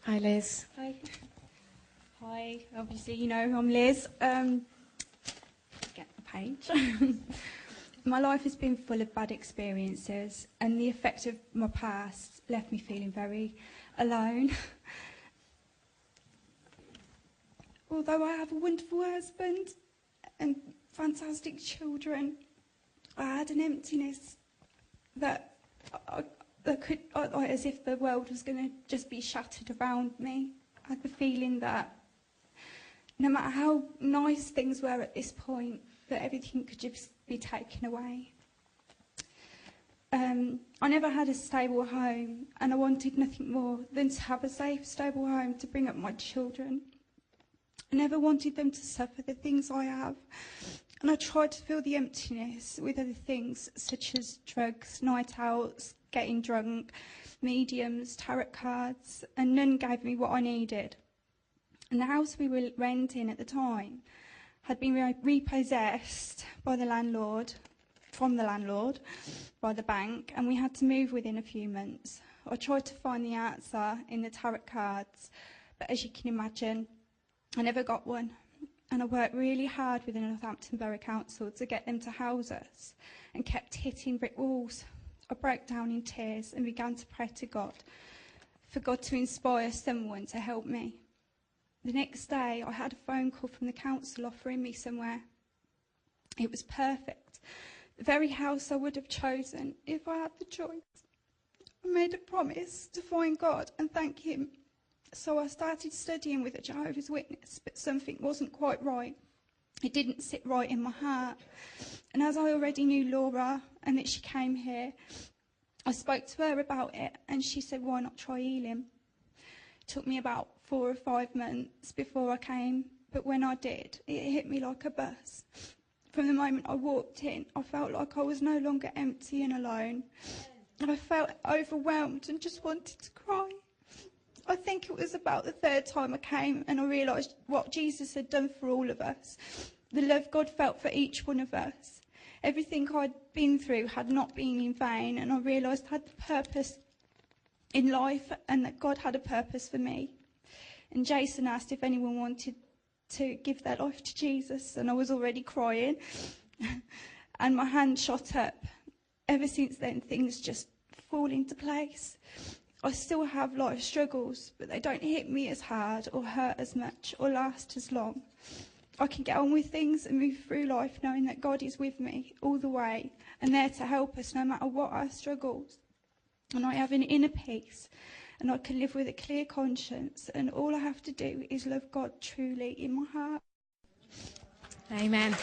Hi, Liz. Hi. Hi. Obviously, you know I'm Liz. Get the page. My life has been full of bad experiences, and the effect of my past left me feeling very alone. Although I have a wonderful husband and fantastic children, I had an emptiness that as if the world was going to just be shattered around me. I had the feeling that no matter how nice things were at this point, that everything could just be taken away. I never had a stable home, and I wanted nothing more than to have a safe, stable home to bring up my children. I never wanted them to suffer the things I have, and I tried to fill the emptiness with other things such as drugs, night outs, getting drunk, mediums, tarot cards, and none gave me what I needed. And the house we were renting at the time had been repossessed by the landlord, by the bank, and we had to move within a few months. I tried to find the answer in the tarot cards, but as you can imagine, I never got one. And I worked really hard with the Northampton Borough Council to get them to house us, and kept hitting brick walls. I broke down in tears and began to pray to God, for God to inspire someone to help me. The next day, I had a phone call from the council offering me somewhere. It was perfect. The very house I would have chosen if I had the choice. I made a promise to find God and thank him. So I started studying with a Jehovah's Witness, but something wasn't quite right. It didn't sit right in my heart. And as I already knew Laura and that she came here, I spoke to her about it, and she said, why not try Elim? It took me about 4 or 5 months before I came, but when I did, it hit me like a bus. From the moment I walked in, I felt like I was no longer empty and alone. I felt overwhelmed and just wanted to cry. I think it was about the 3rd time I came and I realised what Jesus had done for all of us, the love God felt for each one of us. Everything I'd been through had not been in vain, and I realised I had the purpose in life and that God had a purpose for me. And Jason asked if anyone wanted to give their life to Jesus, and I was already crying and my hand shot up. Ever since then, things just fall into place. I still have life struggles, but they don't hit me as hard or hurt as much or last as long. I can get on with things and move through life knowing that God is with me all the way and there to help us no matter what our struggles. And I have an inner peace, and I can live with a clear conscience, and all I have to do is love God truly in my heart. Amen.